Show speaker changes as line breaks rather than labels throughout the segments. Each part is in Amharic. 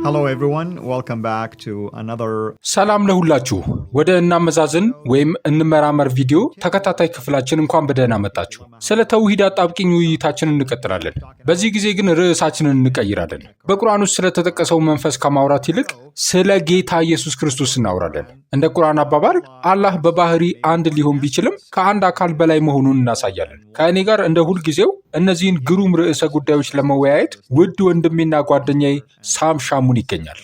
Hello everyone, welcome back to another
ሰላም ለሁላችሁ ወደ እናመዛዝን ወይም እንመራመር ቪዲዮ ተከታታይ ክፍላችን እንኳን በደህና መጣችሁ። ስለ ተውሂድ አጣብቂኝ ውይይታችንን እንቀጥላለን። በዚህ ጊዜ ግን ርዕሳችንን እንቀይራለን። በቁርአን ውስጥ ስለተጠቀሰው መንፈስ ከማውራት ይልቅ ስለ ጌታ ኢየሱስ ክርስቶስ እናወራለን። እንደ ቁርአን አባባል አላህ በባህሪ አንድ ሊሆን ቢችልም ከአንድ አካል በላይ መሆኑን እናሳያለን። ከእኔ ጋር እንደ ሁልጊዜው እነዚህን ግሩም ርዕሰ ጉዳዮች ለመወያየት ውድ ወንድሜና ጓደኛዬ ሳም ሻሙን ይገኛል።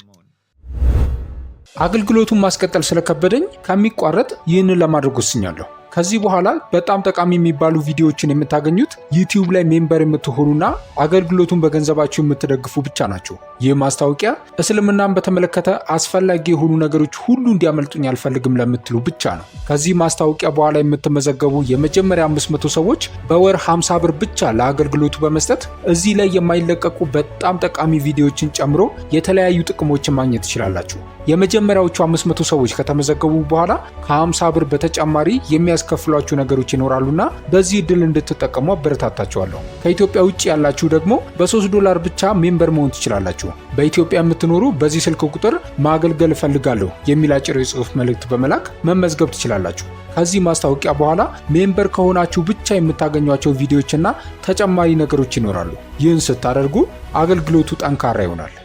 አገልግሎቱን ማስቀጠል ስለከበደኝ ከሚቋረጥ ይህንን ለማድረግ ወስኛለሁ። ከዚህ በኋላ በጣም ጠቃሚ የሚባሉ ቪዲዮዎችን የምታገኙት ዩቲዩብ ላይ ሜምበር የምትሆኑና አገልግሎቱን በገንዘባችሁ የምትደግፉ ብቻ ናቸው። ይህ ማስታወቂያ እስልምናን በተመለከተ አስፈላጊ የሆኑ ነገሮች ሁሉ እንዲያመልጡኝ አልፈልግም ለምትሉ ብቻ ነው። ከዚህ ማስታወቂያ በኋላ የምትመዘገቡ የመጀመሪያ 500 ሰዎች በወር 50 ብር ብቻ ለአገልግሎቱ በመስጠት እዚህ ላይ የማይለቀቁ በጣም ጠቃሚ ቪዲዮዎችን ጨምሮ የተለያዩ ጥቅሞችን ማግኘት ትችላላችሁ። የመጀመሪያዎቹ 500 ሰዎች ከተመዘገቡ በኋላ ከ50 ብር በተጨማሪ የሚያስከፍሏችሁ ነገሮች ይኖራሉና በዚህ እድል እንድትጠቀሙ አበረታታችኋለሁ። ከኢትዮጵያ ውጭ ያላችሁ ደግሞ በ$3 ብቻ ሜምበር መሆን ትችላላችሁ። በኢትዮጵያ የምትኖሩ በዚህ ስልክ ቁጥር ማገልገል እፈልጋለሁ የሚል አጭር የጽሑፍ መልእክት በመላክ መመዝገብ ትችላላችሁ። ከዚህ ማስታወቂያ በኋላ ሜምበር ከሆናችሁ ብቻ የምታገኟቸው ቪዲዮዎችና ተጨማሪ ነገሮች ይኖራሉ። ይህን ስታደርጉ አገልግሎቱ ጠንካራ ይሆናል።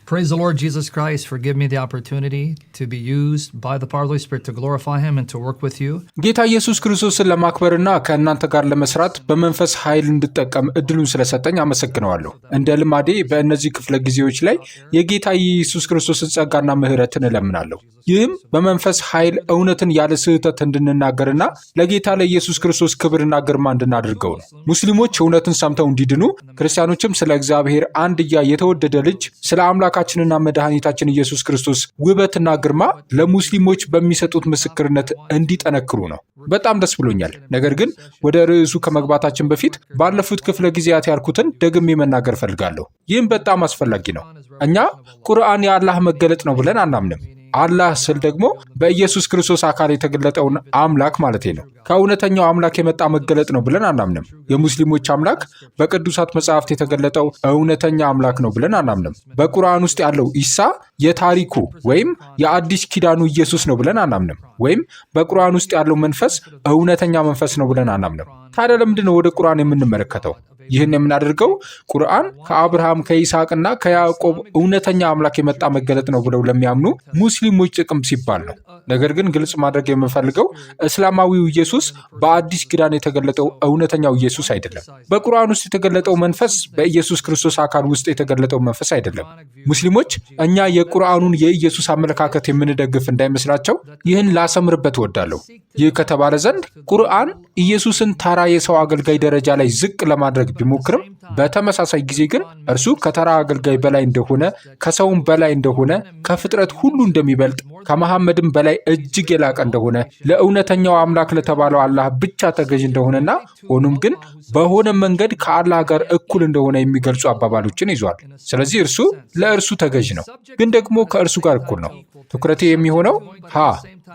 Praise the Lord Jesus Christ for giving me the opportunity to be used by the power of the Holy Spirit to glorify Him and to work with you.
ጌታ ኢየሱስ ክርስቶስን ለማክበርና ከእናንተ ጋር ለመስራት በመንፈስ ኃይል እንድጠቀም እድሉን ስለሰጠኝ አመሰግነዋለሁ። እንደ ልማዴ በእነዚህ ክፍለ ጊዜዎች ላይ የጌታ ኢየሱስ ክርስቶስን ጸጋና ምሕረትን እለምናለሁ። ይህም በመንፈስ ኃይል እውነትን ያለ ስህተት እንድንናገርና ለጌታ ለኢየሱስ ክርስቶስ ክብርና ግርማ እንድናደርገው ነው። ሙስሊሞች እውነትን ሰምተው እንዲድኑ፣ ክርስቲያኖችም ስለ እግዚአብሔር አንድያ የተወደደ ልጅ ስለ አምላካችንና መድኃኒታችን ኢየሱስ ክርስቶስ ውበትና ግርማ ለሙስሊሞች በሚሰጡት ምስክርነት እንዲጠነክሩ ነው። በጣም ደስ ብሎኛል። ነገር ግን ወደ ርዕሱ ከመግባታችን በፊት ባለፉት ክፍለ ጊዜያት ያልኩትን ደግሜ መናገር ፈልጋለሁ። ይህም በጣም አስፈላጊ ነው። እኛ ቁርአን የአላህ መገለጥ ነው ብለን አናምንም። አላህ ስል ደግሞ በኢየሱስ ክርስቶስ አካል የተገለጠውን አምላክ ማለቴ ነው። ከእውነተኛው አምላክ የመጣ መገለጥ ነው ብለን አናምንም። የሙስሊሞች አምላክ በቅዱሳት መጽሐፍት የተገለጠው እውነተኛ አምላክ ነው ብለን አናምንም። በቁርአን ውስጥ ያለው ኢሳ የታሪኩ ወይም የአዲስ ኪዳኑ ኢየሱስ ነው ብለን አናምንም። ወይም በቁርአን ውስጥ ያለው መንፈስ እውነተኛ መንፈስ ነው ብለን አናምንም። ታዲያ ለምንድን ነው ወደ ቁርአን የምንመለከተው? ይህን የምናደርገው ቁርአን ከአብርሃም ከይስሐቅና ከያዕቆብ እውነተኛ አምላክ የመጣ መገለጥ ነው ብለው ለሚያምኑ ሙስሊሞች ጥቅም ሲባል ነው። ነገር ግን ግልጽ ማድረግ የምፈልገው እስላማዊው ኢየሱስ በአዲስ ኪዳን የተገለጠው እውነተኛው ኢየሱስ አይደለም። በቁርአን ውስጥ የተገለጠው መንፈስ በኢየሱስ ክርስቶስ አካል ውስጥ የተገለጠው መንፈስ አይደለም። ሙስሊሞች እኛ የቁርአኑን የኢየሱስ አመለካከት የምንደግፍ እንዳይመስላቸው ይህን ላሰምርበት እወዳለሁ። ይህ ከተባለ ዘንድ ቁርአን ኢየሱስን ተራ የሰው አገልጋይ ደረጃ ላይ ዝቅ ለማድረግ ቢሞክርም በተመሳሳይ ጊዜ ግን እርሱ ከተራ አገልጋይ በላይ እንደሆነ፣ ከሰውም በላይ እንደሆነ፣ ከፍጥረት ሁሉ እንደሚበልጥ፣ ከመሐመድም በላይ እጅግ የላቀ እንደሆነ፣ ለእውነተኛው አምላክ ለተባለው አላህ ብቻ ተገዥ እንደሆነና ሆኖም ግን በሆነ መንገድ ከአላህ ጋር እኩል እንደሆነ የሚገልጹ አባባሎችን ይዟል። ስለዚህ እርሱ ለእርሱ ተገዥ ነው፣ ግን ደግሞ ከእርሱ ጋር እኩል ነው። ትኩረቴ የሚሆነው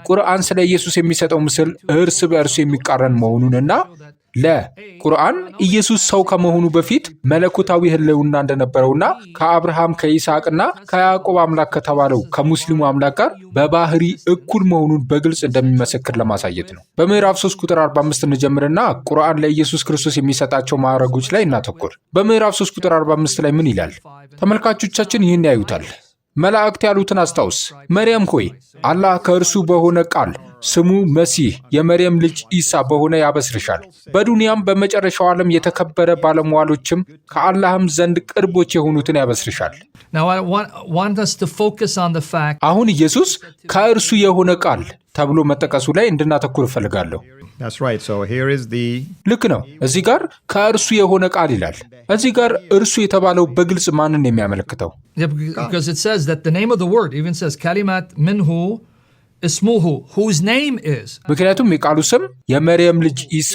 ቁርአን ስለ ኢየሱስ የሚሰጠው ምስል እርስ በእርሱ የሚቃረን መሆኑንና ቁርአን ኢየሱስ ሰው ከመሆኑ በፊት መለኮታዊ ሕልውና እንደነበረውና ከአብርሃም ከይስሐቅና ከያዕቆብ አምላክ ከተባለው ከሙስሊሙ አምላክ ጋር በባህሪ እኩል መሆኑን በግልጽ እንደሚመሰክር ለማሳየት ነው። በምዕራፍ 3 ቁጥር 45 እንጀምርና ቁርአን ለኢየሱስ ክርስቶስ የሚሰጣቸው ማዕረጎች ላይ እናተኩር። በምዕራፍ 3 ቁጥር 45 ላይ ምን ይላል? ተመልካቾቻችን ይህን ያዩታል። መላእክት ያሉትን አስታውስ። መርየም ሆይ አላህ ከእርሱ በሆነ ቃል ስሙ መሲህ የመርየም ልጅ ኢሳ በሆነ ያበስርሻል። በዱንያም በመጨረሻው ዓለም የተከበረ ባለሟሎችም ከአላህም ዘንድ ቅርቦች የሆኑትን ያበስርሻል። አሁን ኢየሱስ ከእርሱ የሆነ ቃል ተብሎ መጠቀሱ ላይ እንድናተኩር እፈልጋለሁ። ልክ ነው። እዚህ ጋር ከእርሱ የሆነ ቃል ይላል። እዚህ ጋር እርሱ የተባለው በግልጽ ማንን የሚያመለክተው? ምክንያቱም የቃሉ ስም የመርየም ልጅ ኢሳ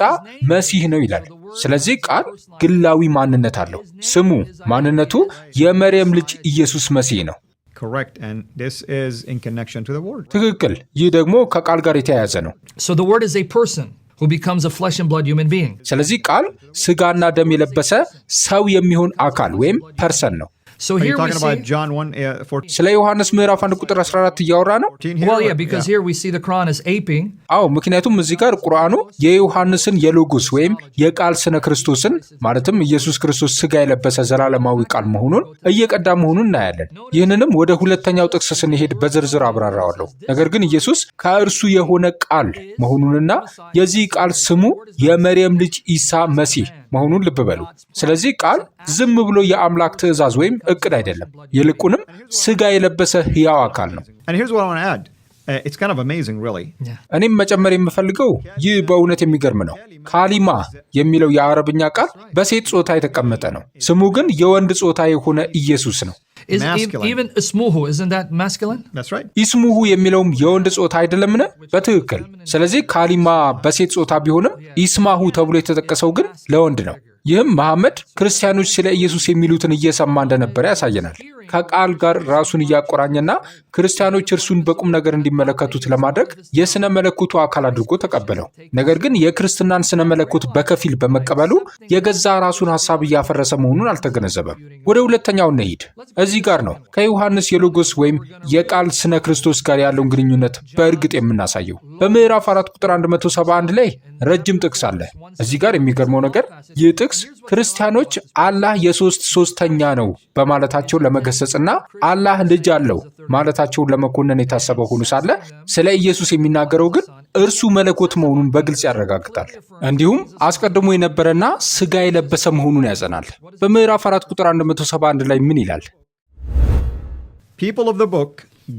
መሲህ ነው ይላል። ስለዚህ ቃል ግላዊ ማንነት አለው። ስሙ ማንነቱ የመርየም ልጅ ኢየሱስ መሲህ ነው።
Correct, and this is in connection to the word.
ትክክል። ይህ ደግሞ ከቃል ጋር የተያያዘ ነው።
So the word is a person who becomes a flesh and blood human being.
ስለዚህ ቃል ስጋና ደም የለበሰ ሰው የሚሆን አካል ወይም ፐርሰን ነው።
So
Are you
here we
talking about
see.
John 1:14?
ስለ ዮሐንስ ምዕራፍ 1 ቁጥር 14 እያወራ ነው።
Here,
Well, yeah, because here we see the Quran is aping.
አዎ ምክንያቱም እዚህ ጋር ቁርአኑ የዮሐንስን የሎጎስ ወይም የቃል ስነ ክርስቶስን ማለትም ኢየሱስ ክርስቶስ ስጋ የለበሰ ዘላለማዊ ቃል መሆኑን እየቀዳ መሆኑን እናያለን። ይህንንም ወደ ሁለተኛው ጥቅስ ስንሄድ በዝርዝር አብራራዋለሁ። ነገር ግን ኢየሱስ ከእርሱ የሆነ ቃል መሆኑንና የዚህ ቃል ስሙ የመርየም ልጅ ኢሳ መሲህ መሆኑን ልብ በሉ። ስለዚህ ቃል ዝም ብሎ የአምላክ ትእዛዝ ወይም እቅድ አይደለም፣ ይልቁንም ስጋ የለበሰ ሕያው አካል ነው።
And here's what I want to add. It's kind of amazing, really.
እኔም መጨመር የምፈልገው ይህ በእውነት የሚገርም ነው። ካሊማ የሚለው የአረብኛ ቃል በሴት ጾታ የተቀመጠ ነው። ስሙ ግን የወንድ ጾታ የሆነ ኢየሱስ ነው።
Even ismuhu, isn't that masculine?
That's right.
ኢስሙሁ የሚለውም የወንድ ጾታ አይደለምን? በትክክል። ስለዚህ ካሊማ በሴት ጾታ ቢሆንም ኢስማሁ ተብሎ የተጠቀሰው ግን ለወንድ ነው። ይህም መሐመድ ክርስቲያኖች ስለ ኢየሱስ የሚሉትን እየሰማ እንደነበረ ያሳየናል። ከቃል ጋር ራሱን እያቆራኘና ክርስቲያኖች እርሱን በቁም ነገር እንዲመለከቱት ለማድረግ የስነ መለኮቱ አካል አድርጎ ተቀበለው። ነገር ግን የክርስትናን ስነ መለኮት በከፊል በመቀበሉ የገዛ ራሱን ሐሳብ እያፈረሰ መሆኑን አልተገነዘበም። ወደ ሁለተኛው እንሂድ። እዚህ ጋር ነው ከዮሐንስ የሎጎስ ወይም የቃል ስነ ክርስቶስ ጋር ያለውን ግንኙነት በእርግጥ የምናሳየው። በምዕራፍ 4 ቁጥር 171 ላይ ረጅም ጥቅስ አለ። እዚህ ጋር የሚገርመው ነገር ይህ ጥቅስ ክርስቲያኖች አላህ ሶስተኛ ነው በማለታቸው ለመገሰጽና አላህ ልጅ አለው ማለታቸውን ለመኮነን የታሰበ ሆኖ ሳለ ስለ ኢየሱስ የሚናገረው ግን እርሱ መለኮት መሆኑን በግልጽ ያረጋግጣል። እንዲሁም አስቀድሞ የነበረና ስጋ የለበሰ መሆኑን ያጸናል። በምዕራፍ 4 ቁጥር 171 ላይ ምን ይላል?
People of the book,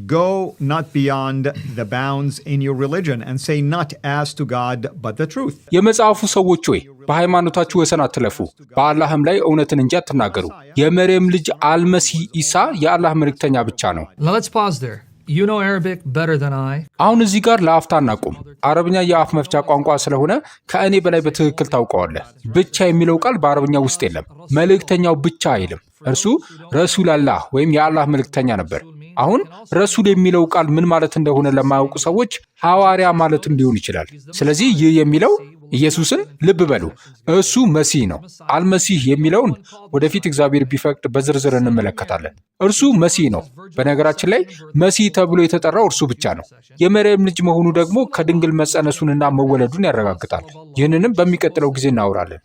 go not beyond the bounds in your religion and say not as to God but the truth.
የመጽሐፉ ሰዎች ሆይ በሃይማኖታችሁ ወሰን አትለፉ፣ በአላህም ላይ እውነትን እንጂ አትናገሩ። የመርየም ልጅ አልመሲህ ኢሳ የአላህ መልእክተኛ ብቻ ነው።
Now let's pause there. You know Arabic better than I.
አሁን እዚህ ጋር ለአፍታ እናቁም። አረብኛ የአፍ መፍቻ ቋንቋ ስለሆነ ከእኔ በላይ በትክክል ታውቀዋለህ። ብቻ የሚለው ቃል በአረብኛ ውስጥ የለም። መልእክተኛው ብቻ አይልም። እርሱ ረሱል አላህ ወይም የአላህ መልእክተኛ ነበር። አሁን ረሱል የሚለው ቃል ምን ማለት እንደሆነ ለማያውቁ ሰዎች ሐዋርያ ማለትም ሊሆን ይችላል። ስለዚህ ይህ የሚለው ኢየሱስን ልብ በሉ፣ እሱ መሲህ ነው። አልመሲህ የሚለውን ወደፊት እግዚአብሔር ቢፈቅድ በዝርዝር እንመለከታለን። እርሱ መሲህ ነው። በነገራችን ላይ መሲህ ተብሎ የተጠራው እርሱ ብቻ ነው። የመርየም ልጅ መሆኑ ደግሞ ከድንግል መጸነሱንና መወለዱን ያረጋግጣል። ይህንንም በሚቀጥለው ጊዜ እናወራለን።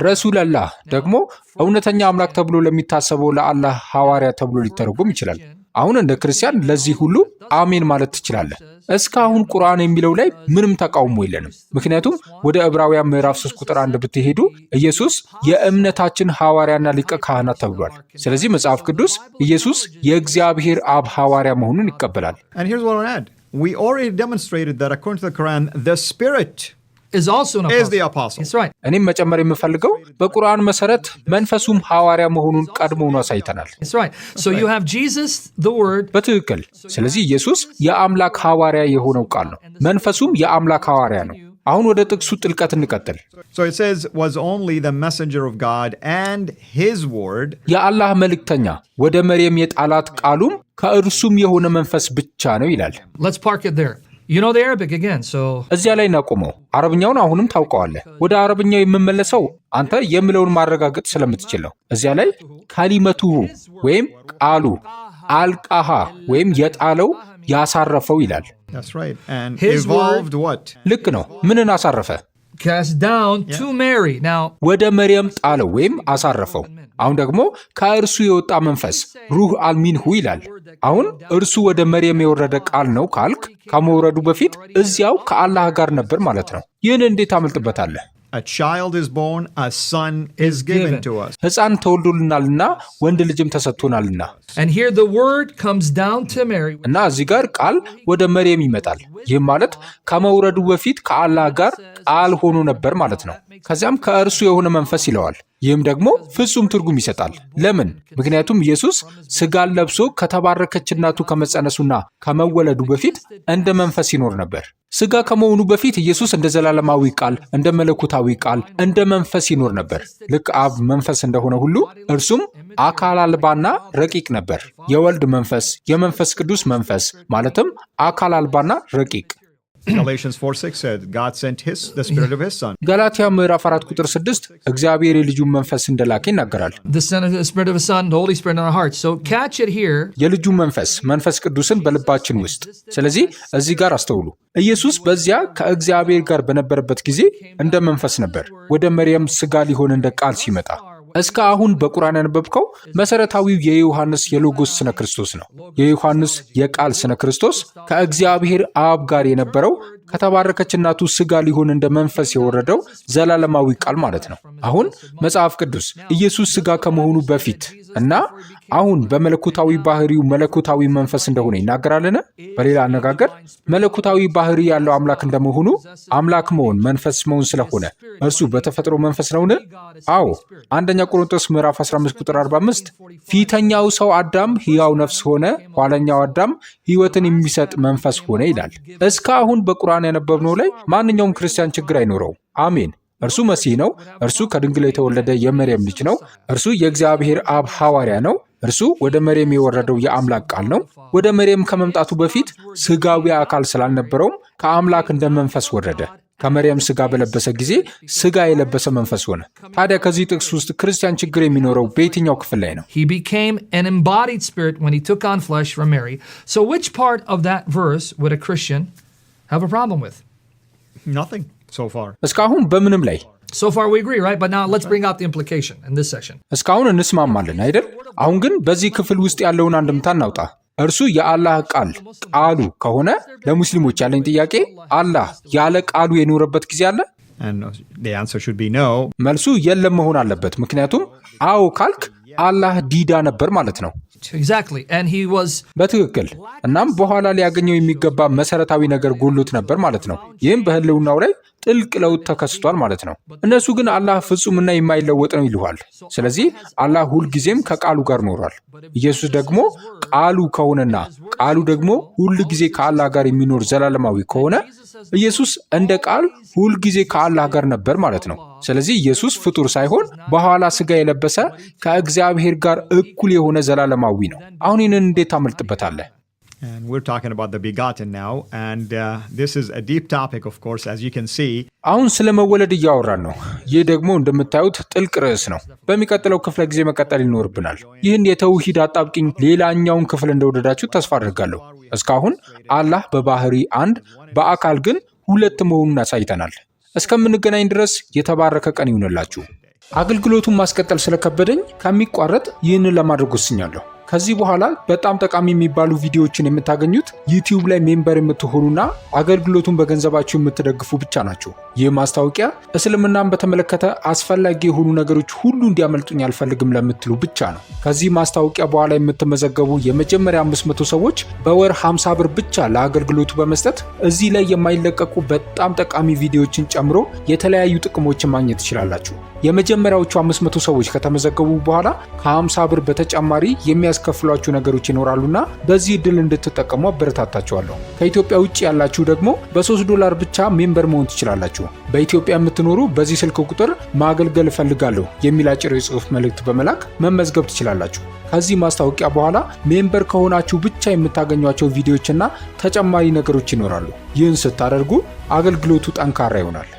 ረሱል አላህ ደግሞ እውነተኛ አምላክ ተብሎ ለሚታሰበው ለአላህ ሐዋርያ ተብሎ ሊተረጎም ይችላል። አሁን እንደ ክርስቲያን ለዚህ ሁሉ አሜን ማለት ትችላለህ። እስካሁን ቁርአን የሚለው ላይ ምንም ተቃውሞ የለንም። ምክንያቱም ወደ ዕብራውያን ምዕራፍ 3 ቁጥር 1 ብትሄዱ ኢየሱስ የእምነታችን ሐዋርያና ሊቀ ካህናት ተብሏል። ስለዚህ መጽሐፍ ቅዱስ ኢየሱስ የእግዚአብሔር አብ ሐዋርያ መሆኑን ይቀበላል።
And here's what I want to add. We already demonstrated that according to the Quran, the Spirit
Is also an
is
apostle.
the apostle.
That's right.
እኔም መጨመር የምፈልገው በቁርአን መሰረት መንፈሱም ሐዋርያ መሆኑን ቀድሞውኑ አሳይተናል።
That's right. So you have Jesus, the Word,
በትክክል። ስለዚህ ኢየሱስ የአምላክ ሐዋርያ የሆነው ቃል ነው። መንፈሱም የአምላክ ሐዋርያ ነው። አሁን ወደ ጥቅሱ ጥልቀት እንቀጥል።
So it says, was only the messenger of God and his word.
የአላህ መልእክተኛ ወደ መርየም የጣላት ቃሉም ከእርሱም የሆነ መንፈስ ብቻ ነው ይላል።
let's park it there. You know the Arabic again, so
እዚያ ላይ እናቆመው። አረብኛውን አሁንም ታውቀዋለህ። ወደ አረብኛው የምመለሰው አንተ የምለውን ማረጋገጥ ስለምትችል ነው። እዚያ ላይ ካሊመቱሁ ወይም ቃሉ አልቃሃ ወይም የጣለው ያሳረፈው ይላል።
That's right. And
His
evolved what?
ልክ ነው። ምንን አሳረፈ?
cast down to Mary. Now,
ወደ መርየም ጣለው ወይም አሳረፈው። አሁን ደግሞ ከእርሱ የወጣ መንፈስ ሩህ አልሚንሁ ይላል። አሁን እርሱ ወደ መርየም የወረደ ቃል ነው ካልክ ከመውረዱ በፊት እዚያው ከአላህ ጋር ነበር ማለት ነው። ይህን እንዴት ታመልጥበታለህ?
A child is born, a son is given to us.
ሕፃን ተወልዶልናልና ወንድ ልጅም ተሰጥቶናልና።
and here the word comes down to Mary.
እና እዚህ ጋር ቃል ወደ መርየም ይመጣል። ይህም ማለት ከመውረዱ በፊት ከአላህ ጋር ቃል ሆኖ ነበር ማለት ነው። ከዚያም ከእርሱ የሆነ መንፈስ ይለዋል። ይህም ደግሞ ፍጹም ትርጉም ይሰጣል። ለምን? ምክንያቱም ኢየሱስ ሥጋን ለብሶ ከተባረከች እናቱ ከመጸነሱና ከመወለዱ በፊት እንደ መንፈስ ይኖር ነበር። ሥጋ ከመሆኑ በፊት ኢየሱስ እንደ ዘላለማዊ ቃል፣ እንደ መለኮታዊ ቃል፣ እንደ መንፈስ ይኖር ነበር። ልክ አብ መንፈስ እንደሆነ ሁሉ እርሱም አካል አልባና ረቂቅ ነበር። የወልድ መንፈስ፣ የመንፈስ ቅዱስ መንፈስ ማለትም አካል አልባና ረቂቅ።
Galatians 4:6 said, God sent the Spirit of His Son.
ገላትያ ምዕራፍ 4 ቁጥር 6 እግዚአብሔር የልጁን መንፈስ እንደላከ ይናገራል።
The Spirit of His Son, the Holy Spirit in our hearts. So catch it here.
የልጁ መንፈስ ቅዱስን በልባችን ውስጥ። ስለዚህ እዚህ ጋር አስተውሉ። ኢየሱስ በዚያ ከእግዚአብሔር ጋር በነበረበት ጊዜ እንደ መንፈስ ነበር፣ ወደ መርየም ሥጋ ሊሆን እንደ ቃል ሲመጣ። እስከ አሁን በቁርአን ያነበብከው መሰረታዊው የዮሐንስ የሎጎስ ስነ ክርስቶስ ነው። የዮሐንስ የቃል ስነ ክርስቶስ ከእግዚአብሔር አብ ጋር የነበረው ከተባረከች እናቱ ሥጋ ሊሆን እንደ መንፈስ የወረደው ዘላለማዊ ቃል ማለት ነው። አሁን መጽሐፍ ቅዱስ ኢየሱስ ሥጋ ከመሆኑ በፊት እና አሁን በመለኮታዊ ባህሪው መለኮታዊ መንፈስ እንደሆነ ይናገራልን? በሌላ አነጋገር መለኮታዊ ባህሪ ያለው አምላክ እንደመሆኑ አምላክ መሆን መንፈስ መሆን ስለሆነ እርሱ በተፈጥሮ መንፈስ ነውን? አዎ። አንደኛ ቆሮንቶስ ምዕራፍ 15 ቁጥር 45 ፊተኛው ሰው አዳም ሕያው ነፍስ ሆነ፣ ኋለኛው አዳም ሕይወትን የሚሰጥ መንፈስ ሆነ ይላል። እስካሁን በቁርአን ያነበብነው ላይ ማንኛውም ክርስቲያን ችግር አይኖረው። አሜን። እርሱ መሲህ ነው። እርሱ ከድንግል የተወለደ የመርየም ልጅ ነው። እርሱ የእግዚአብሔር አብ ሐዋርያ ነው። እርሱ ወደ መርየም የወረደው የአምላክ ቃል ነው። ወደ መርየም ከመምጣቱ በፊት ሥጋዊ አካል ስላልነበረውም ከአምላክ እንደ መንፈስ ወረደ። ከመርየም ሥጋ በለበሰ ጊዜ ሥጋ የለበሰ መንፈስ ሆነ። ታዲያ ከዚህ ጥቅስ ውስጥ ክርስቲያን ችግር የሚኖረው በየትኛው ክፍል ላይ ነው?
He became an embodied spirit when he took on flesh from Mary. So which part of that verse would a Christian have a problem with?
Nothing so far.
እስካሁን በምንም ላይ
So far we agree, right? But now let's bring out the implication in this section.
እስካሁን እንስማማለን አይደል? አሁን ግን በዚህ ክፍል ውስጥ ያለውን አንድምታ እናውጣ። እርሱ የአላህ ቃሉ ከሆነ ለሙስሊሞች ያለኝ ጥያቄ አላህ ያለ ቃሉ የኖረበት ጊዜ አለ?
And the answer should be no.
መልሱ የለም መሆን አለበት። ምክንያቱም አዎ ካልክ አላህ ዲዳ ነበር ማለት ነው።
Exactly. And he was
በትክክል። እናም በኋላ ሊያገኘው የሚገባ መሰረታዊ ነገር ጎሎት ነበር ማለት ነው። ይህም በህልውናው ላይ ጥልቅ ለውጥ ተከስቷል ማለት ነው። እነሱ ግን አላህ ፍጹምና የማይለወጥ ነው ይልዋል። ስለዚህ አላህ ሁልጊዜም ከቃሉ ጋር ኖሯል። ኢየሱስ ደግሞ ቃሉ ከሆነና ቃሉ ደግሞ ሁልጊዜ ከአላህ ጋር የሚኖር ዘላለማዊ ከሆነ ኢየሱስ እንደ ቃል ሁልጊዜ ከአላህ ጋር ነበር ማለት ነው። ስለዚህ ኢየሱስ ፍጡር ሳይሆን በኋላ ሥጋ የለበሰ ከእግዚአብሔር ጋር እኩል የሆነ ዘላለማዊ ነው። አሁን ይህንን እንዴት ታመልጥበታለህ?
And we're talking about the begotten now, and this is a deep topic, of course, as you can see.
አሁን ስለ መወለድ እያወራን ነው። ይህ ደግሞ እንደምታዩት ጥልቅ ርዕስ ነው። በሚቀጥለው ክፍለ ጊዜ መቀጠል ይኖርብናል። ይህን የተውሂድ አጣብቂኝ ሌላኛውን ክፍል እንደወደዳችሁ ተስፋ አድርጋለሁ። እስካሁን አላህ በባህሪ አንድ፣ በአካል ግን ሁለት መሆኑን አሳይተናል። እስከምንገናኝ ድረስ የተባረከ ቀን ይሁንላችሁ። አገልግሎቱን ማስቀጠል ስለከበደኝ ከሚቋረጥ ይህንን ለማድረግ ወስኛለሁ። ከዚህ በኋላ በጣም ጠቃሚ የሚባሉ ቪዲዮዎችን የምታገኙት ዩቲዩብ ላይ ሜምበር የምትሆኑና አገልግሎቱን በገንዘባችሁ የምትደግፉ ብቻ ናቸው። ይህ ማስታወቂያ እስልምናን በተመለከተ አስፈላጊ የሆኑ ነገሮች ሁሉ እንዲያመልጡኝ አልፈልግም ለምትሉ ብቻ ነው። ከዚህ ማስታወቂያ በኋላ የምትመዘገቡ የመጀመሪያ 500 ሰዎች በወር 50 ብር ብቻ ለአገልግሎቱ በመስጠት እዚህ ላይ የማይለቀቁ በጣም ጠቃሚ ቪዲዮዎችን ጨምሮ የተለያዩ ጥቅሞችን ማግኘት ትችላላችሁ። የመጀመሪያዎቹ 500 ሰዎች ከተመዘገቡ በኋላ ከ50 ብር በተጨማሪ የሚያስከፍሏችሁ ነገሮች ይኖራሉና በዚህ እድል እንድትጠቀሙ አበረታታችኋለሁ። ከኢትዮጵያ ውጭ ያላችሁ ደግሞ $3 ብቻ ሜምበር መሆን ትችላላችሁ። በኢትዮጵያ የምትኖሩ በዚህ ስልክ ቁጥር ማገልገል እፈልጋለሁ የሚል አጭር የጽሑፍ መልእክት በመላክ መመዝገብ ትችላላችሁ። ከዚህ ማስታወቂያ በኋላ ሜምበር ከሆናችሁ ብቻ የምታገኟቸው ቪዲዮዎችና ተጨማሪ ነገሮች ይኖራሉ። ይህን ስታደርጉ አገልግሎቱ ጠንካራ ይሆናል።